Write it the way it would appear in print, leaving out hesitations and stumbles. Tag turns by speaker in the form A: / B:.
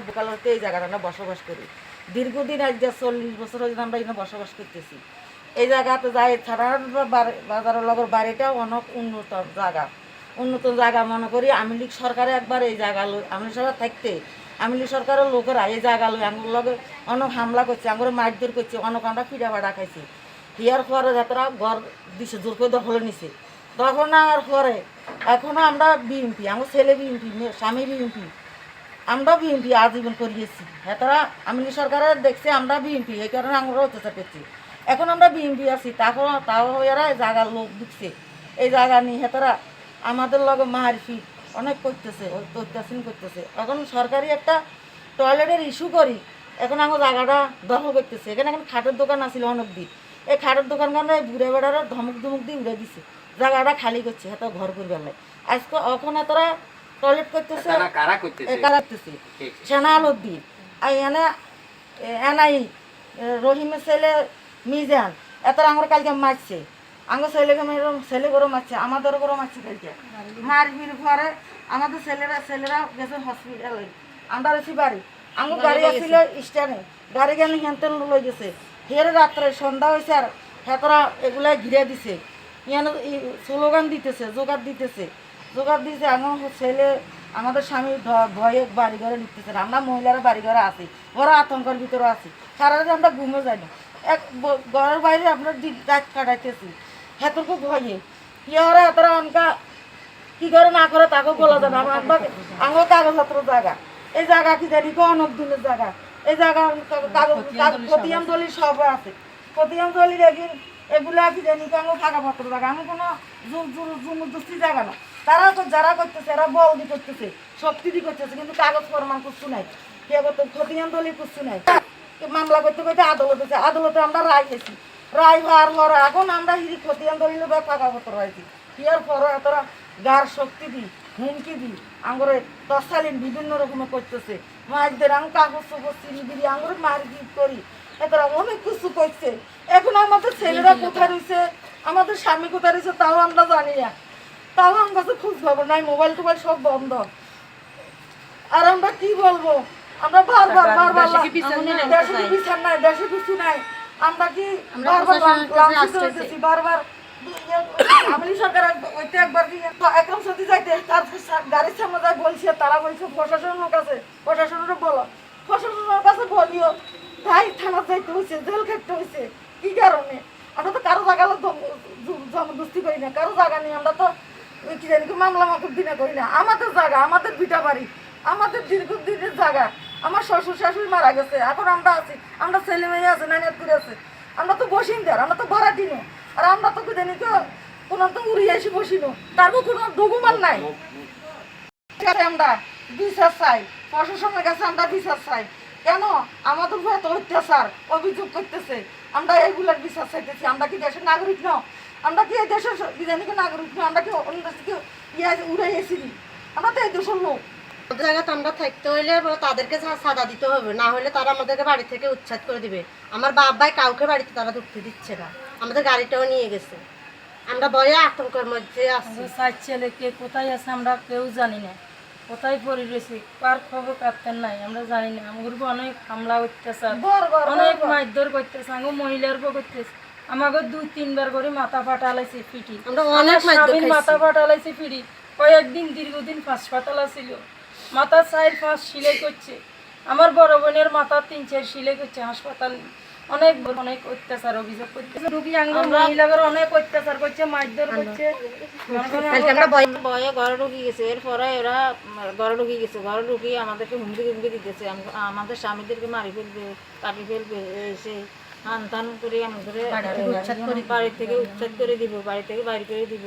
A: বোকালতে এই জায়গাটা আমরা বসবাস করি দীর্ঘদিন আজ 40 বছর হয়েছে আমরা এখানে বসবাস করতেছি। এই জায়গাতে যাই ছাড়া বাজারের লগর বাড়িটাও অনেক উন্নত জায়গা মনে করি। আওয়ামী লীগ সরকারে একবার এই জায়গা আওয়ামী লীগ সরকার থাকতে আওয়ামী লীগ সরকারের লোকেরা এই জায়গা লই আঙুর লগে অনেক হামলা করছে, আঙুরে মারধর করছে, অনেক আমরা পিঠা পাড়া খাইছি। হিয়ার পরে যাত্রা ঘর দিছে জোর করে দখলে নিছে। দখল নেওয়ার পরে এখনও আমরা বিএনপি, আমার ছেলে বিএনপি, স্বামী বিএনপি, আমরা বিএনপি আজীবন করিয়েছি। হ্যাঁ তারা আওয়ামী লীগ সরকারের দেখছে আমরা বিএনপি, এই কারণে আমরা অত্যাচার করছি। এখন আমরা বিএনপি আছি, তাও এরা জায়গার লোক দিচ্ছে এই জায়গা নিয়ে হ্যাঁ তারা আমাদের লগে মারপিট অনেক করতেছে, অত্যাচার করতেছে। এখন সরকারি একটা টয়লেটের ইস্যু করি, এখন আমার জায়গাটা দখল করতেছে। এখানে এখন খাটের দোকান আছিল অনেক দিন, এই খাটের দোকান কারণে ঘুরে বেড়ার ধমক দিয়ে উড়ে দিছে, জায়গাটা খালি করছে হ্যাঁ ঘর করবে লাই। আজকে ওখানে তারা টয়লেট করতেছে, করতেছে সেনা আলুদ্দিন আর এনে এনাই রহিমের ছেলে মিজান এতটা আমার কালকে মারছে, আমার ছেলে করে মারছে, আমাদের করে মারছে কালকে। মারবির ঘরে আমাদের ছেলেরা গেছে হসপিটালে, আমরা আছি বাড়ি। আমার গাড়ি আসছিল স্ট্যান্ডে, গাড়ি গেলে হেনতেন লই গেছে। ফের রাত্রে সন্ধ্যা হয়েছে আর হেতরা এগুলাই ঘিরে দিছে, ইয়ানো স্লোগান দিতেছে, জোগাড় দিতেছে। আমার ছেলে আমাদের স্বামী ভয়ে বাড়ি ঘরে ঢুকতেছে, আমরা মহিলারা বাড়ি ঘরে আছি, বড় আতঙ্কের ভিতরে আছি। সারা রাত আমরা ঘুমে যাই না, এক ঘরের বাইরে আপনার রাত কাটাইতেছি হেতরকু ভয়ে। ইহারা এতরা অনকা কি করে না করে তাকেও বলা যায় না। আমার কাগজপত্র জায়গা, এই জায়গা কি জানি অনেক দিনের জায়গা, এই জায়গা খতিয়ান দলি সব আছে, খতিয়ান দলির একদিন এগুলা কি জানি আমার কাগজপত্র জায়গা, আমার কোনো জুমুদস্তি জায়গা না। তারা তো যারা করতেছে এরা বল দি করতেছে, শক্তি দি করতেছে, কিন্তু কাগজ প্রমাণ কিছু নাই, কে করতে খতিয়ান দলি কিছু নাই। মামলা করতে করতে আদালতে আমরা রায় গেছি, রায় হওয়ার পর এখন আমরা হিরি খতিয়ান দলিল বা কাগজপত্র হয়েছি। ইয়ার পর এতরা গার শক্তি দিই, হুমকি দিই, আঙুরে তসালিন বিভিন্ন রকমের করতেছে। মায়েরদের আমি কাগজ চোগজ চিনি দিই, আঙুরে মারপিট করি, এতরা অনেক কিছু করছে। এখন আমাদের ছেলেরা কোথায় রয়েছে, আমাদের স্বামী কোথায় রয়েছে তাও আমরা জানি না, তাও আমার কাছে খোঁজ খবর নাই, মোবাইল টোবাইল সব বন্ধ। আর আমরা কি বলবো, আমরা বারবার দেশে বিচার নাই, দেশে কিছু নাই, আমরা কি বারবার আওয়ামী সরকার একবার কি একদম সত্যি যাইতে তার গাড়ির সামনে যাই বলছে, তারা বলছে প্রশাসনের কাছে, প্রশাসনের বলো, প্রশাসনের কাছে বলিও তাই থানা যাইতে হয়েছে, জেল খেতে হয়েছে। কি কারণে? আমরা তো কারো জায়গা জবরদস্তি করি না, কারো জায়গা নেই, আমরা তো কি জানি মামলা মাকুব দিনে করি না। আমাদের জায়গা, আমাদের ভিটা বাড়ি, আমাদের দীর্ঘদিনের জায়গা, আমার শ্বশুর শাশুড়ি মারা গেছে, এখন আমরা আছি, আমরা ছেলে মেয়ে আছে, নানিয়াতুর আছে, আমরা তো বসিন্দার, আমরা তো ভাড়া দিন, আর আমরা তো কি জানি কোনো তো উড়িয়ে এসে বসিনো, তারপর কোনো ডকুমেন্ট নাই। আমরা বিচার চাই, প্রশাসনের কাছে আমরা বিচার চাই। কেন আমাদের উপরে এত অত্যাচার অভিযোগ করতেছে, আমরা এইগুলোর বিচার চাইতেছি। আমরা কি দেশের নাগরিক ন? আমরা কি এই দেশের বিধানিক নাগরিক ন? আমরা কি অন্য দেশকে উড়ে এসি? আমরা তো এই দেশের লোক।
B: জায়গাতে আমরা থাকতে হইলে তাদেরকে সাদা দিতে হবে, না হলে তারা আমাদেরকে বাড়ি থেকে উচ্ছেদ করে দিবে। আমার বাপ ভাই কাউকে বাড়িতে তারা ঢুকতে দিচ্ছে না, আমাদের গাড়িটাও নিয়ে গেছে, আমরা ভয়ে আতঙ্কের মধ্যে আছি।
C: সাত ছেলে কে কোথায় আছে আমরা কেউ জানি না, কোথায় পড়ে রয়েছে কার খবর কাটতেন নাই আমরা জানি না। আমার উপর অনেক হামলা অত্যাচার, অনেক মারধর করতেছে, আমার মহিলার উপর করতেছে। আমাকে 2-3 বার করে মাথা ফাটালাইছে পিঠি, স্বামীর মাথা ফাটালাইছে পিঠি। কয়েকদিন দীর্ঘদিন হাসপাতাল ছিল, মাথা 4-5 সিলাই করছে, আমার বড় বোনের মাথা 3-4 সিলাই করছে হাসপাতাল। অনেক অনেক অত্যাচার অভিযোগ করতেছে, রুগী আঙ্গুর মহিলাদের অনেক অত্যাচার করছে, মারধর করছে।
D: ভয়ে ঘরে ঢুকে গেছে, এরপরে এরা ঘরে ঢুকে গেছে, ঘরে ঢুকিয়ে আমাদেরকে হুমকি দিতেছে, আমাদের স্বামীদেরকে মারি ফেলবে, কাটি ফেলবে, এসে হান টান করে আমাদের বাড়ি থেকে উচ্ছেদ করে দিব, বাড়ি থেকে বাইরে করে দিব।